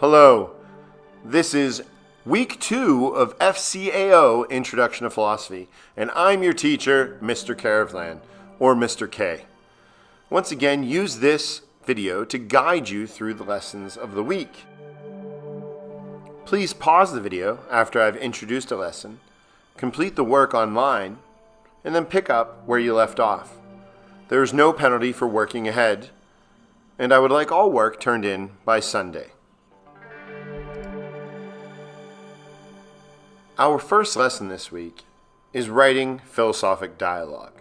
Hello, this is week 2 of FCAO, Introduction to Philosophy, and I'm your teacher, Mr. Caravan, or Mr. K. Once again, use this video to guide you through the lessons of the week. Please pause the video after I've introduced a lesson, complete the work online, and then pick up where you left off. There is no penalty for working ahead, and I would like all work turned in by Sunday. Our first lesson this week is writing philosophic dialogue.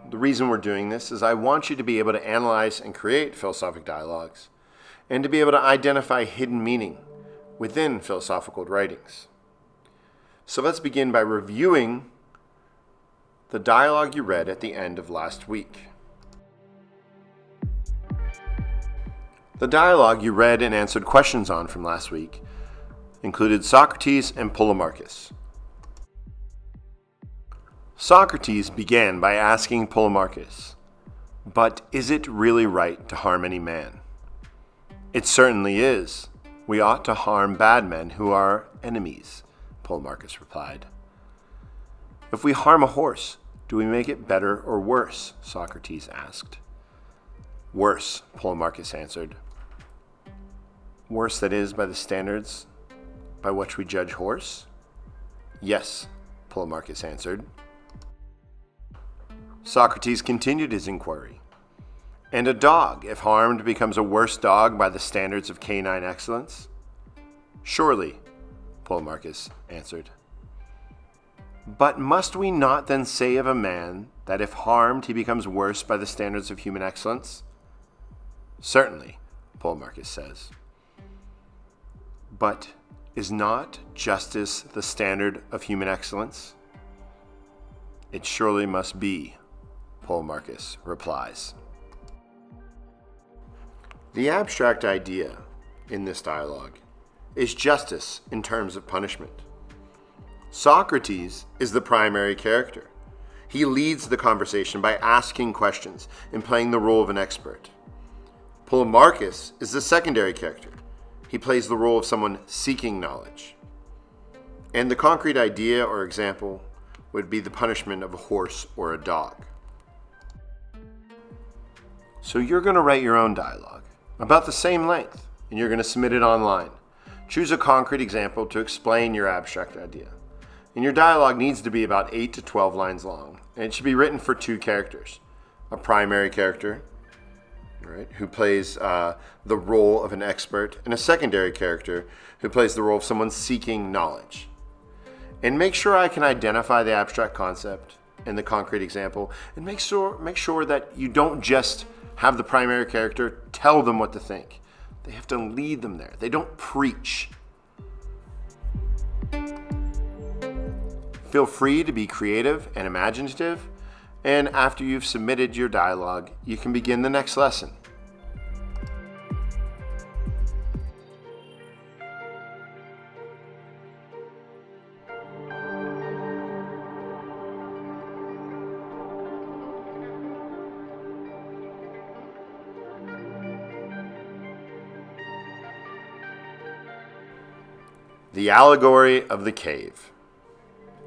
The reason we're doing this is I want you to be able to analyze and create philosophic dialogues and to be able to identify hidden meaning within philosophical writings. So let's begin by reviewing the dialogue you read at the end of last week. The dialogue you read and answered questions on from last week included Socrates and Polemarchus. Socrates began by asking Polemarchus, "But is it really right to harm any man?" "It certainly is. We ought to harm bad men who are enemies," Polemarchus replied. "If we harm a horse, do we make it better or worse?" Socrates asked. "Worse," Polemarchus answered. "Worse, that is, by the standards by which we judge horse?" "Yes," Polemarchus answered. Socrates continued his inquiry. "And a dog, if harmed, becomes a worse dog by the standards of canine excellence?" "Surely," Polemarchus answered. "But must we not then say of a man that if harmed he becomes worse by the standards of human excellence?" "Certainly," Polemarchus says. "But is not justice the standard of human excellence?" "It surely must be," Polemarchus replies. The abstract idea in this dialogue is justice in terms of punishment. Socrates is the primary character. He leads the conversation by asking questions and playing the role of an expert. Polemarchus is the secondary character. He plays the role of someone seeking knowledge. And the concrete idea or example would be the punishment of a horse or a dog. So you're going to write your own dialogue, about the same length, and you're going to submit it online. Choose a concrete example to explain your abstract idea. And your dialogue needs to be about 8 to 12 lines long, and it should be written for 2 characters. A primary character, right, who plays the role of an expert, and a secondary character who plays the role of someone seeking knowledge. And make sure I can identify the abstract concept and the concrete example, and make sure that you don't just have the primary character tell them what to think. They have to lead them there. They don't preach. Feel free to be creative and imaginative, and after you've submitted your dialogue, you can begin the next lesson. The Allegory of the Cave.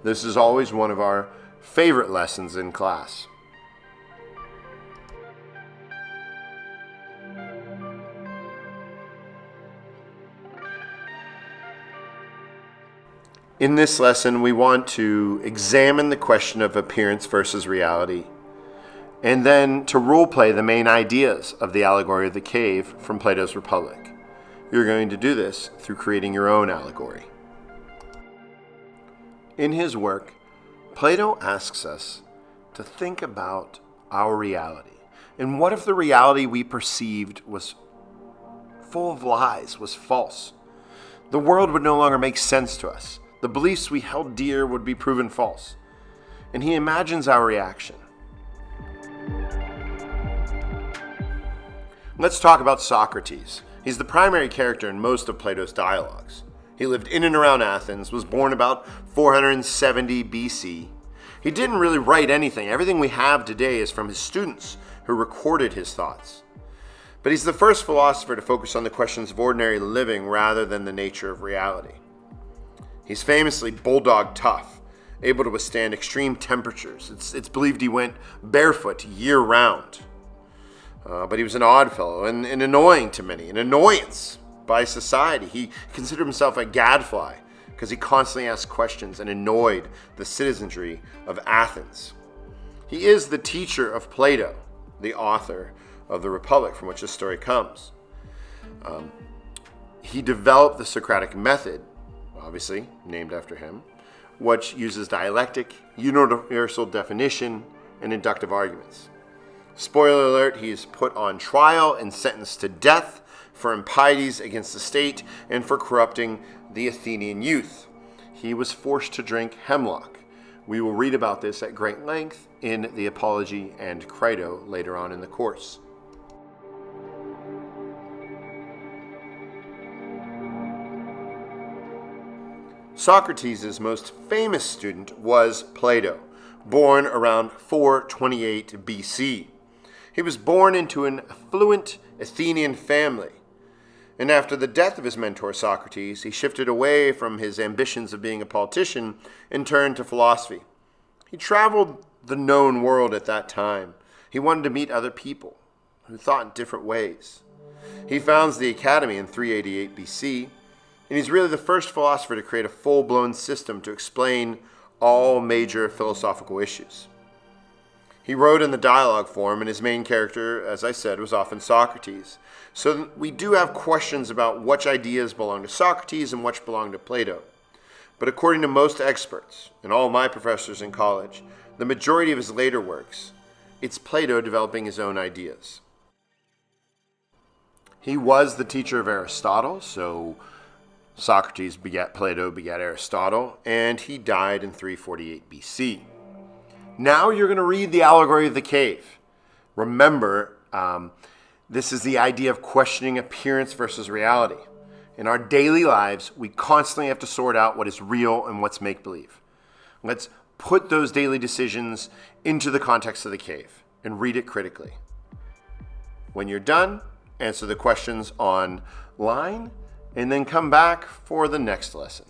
This is always one of our favorite lessons in class. In this lesson, we want to examine the question of appearance versus reality, and then to role-play the main ideas of the Allegory of the Cave from Plato's Republic. You're going to do this through creating your own allegory. In his work, Plato asks us to think about our reality. And what if the reality we perceived was full of lies, was false? The world would no longer make sense to us. The beliefs we held dear would be proven false. And he imagines our reaction. Let's talk about Socrates. He's the primary character in most of Plato's dialogues. He lived in and around Athens, was born about 470 BC. He didn't really write anything. Everything we have today is from his students who recorded his thoughts. But he's the first philosopher to focus on the questions of ordinary living rather than the nature of reality. He's famously bulldog tough, able to withstand extreme temperatures. It's believed he went barefoot year-round. But he was an odd fellow and annoying to many, an annoyance by society. He considered himself a gadfly because he constantly asked questions and annoyed the citizenry of Athens. He is the teacher of Plato, the author of the Republic from which this story comes. He developed the Socratic method, obviously named after him, which uses dialectic, universal definition, and inductive arguments. Spoiler alert, he is put on trial and sentenced to death for impieties against the state and for corrupting the Athenian youth. He was forced to drink hemlock. We will read about this at great length in the Apology and Crito later on in the course. Socrates' most famous student was Plato, born around 428 BC. He was born into an affluent Athenian family, and after the death of his mentor Socrates, he shifted away from his ambitions of being a politician and turned to philosophy. He traveled the known world at that time. He wanted to meet other people who thought in different ways. He founds the Academy in 388 BC, and he's really the first philosopher to create a full-blown system to explain all major philosophical issues. He wrote in the dialogue form, and his main character, as I said, was often Socrates. So we do have questions about which ideas belong to Socrates and which belong to Plato. But according to most experts, and all my professors in college, the majority of his later works, it's Plato developing his own ideas. He was the teacher of Aristotle, so Socrates begat Plato, begat Aristotle, and he died in 348 BC. Now you're going to read the Allegory of the Cave. Remember, this is the idea of questioning appearance versus reality. In our daily lives, we constantly have to sort out what is real and what's make-believe. Let's put those daily decisions into the context of the cave and read it critically. When you're done, answer the questions online, and then come back for the next lesson.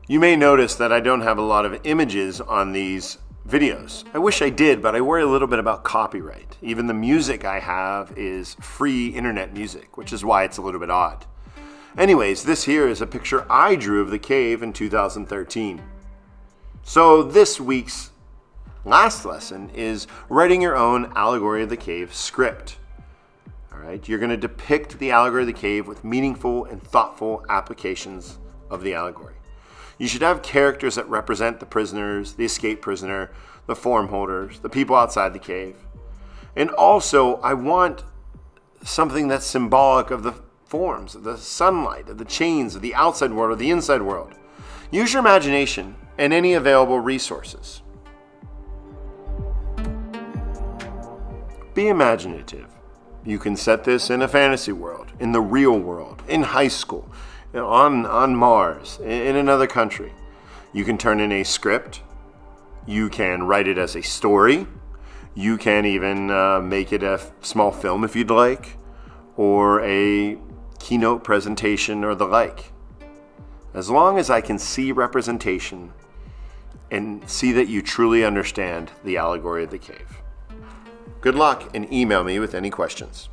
You may notice that I don't have a lot of images on these videos. I wish I did, but I worry a little bit about copyright. Even the music I have is free internet music, which is why it's a little bit odd. Anyways, this here is a picture I drew of the cave in 2013. So this week's last lesson is writing your own Allegory of the Cave script. All right, you're going to depict the Allegory of the Cave with meaningful and thoughtful applications of the allegory. You should have characters that represent the prisoners, the escaped prisoner, the form holders, the people outside the cave. And also, I want something that's symbolic of the forms, of the sunlight, of the chains, of the outside world, of the inside world. Use your imagination and any available resources. Be imaginative. You can set this in a fantasy world, in the real world, in high school, on Mars, in another country. You can turn in a script. You can write it as a story. You can even make it a small film if you'd like, or a keynote presentation or the like. As long as I can see representation and see that you truly understand the Allegory of the Cave. Good luck, and email me with any questions.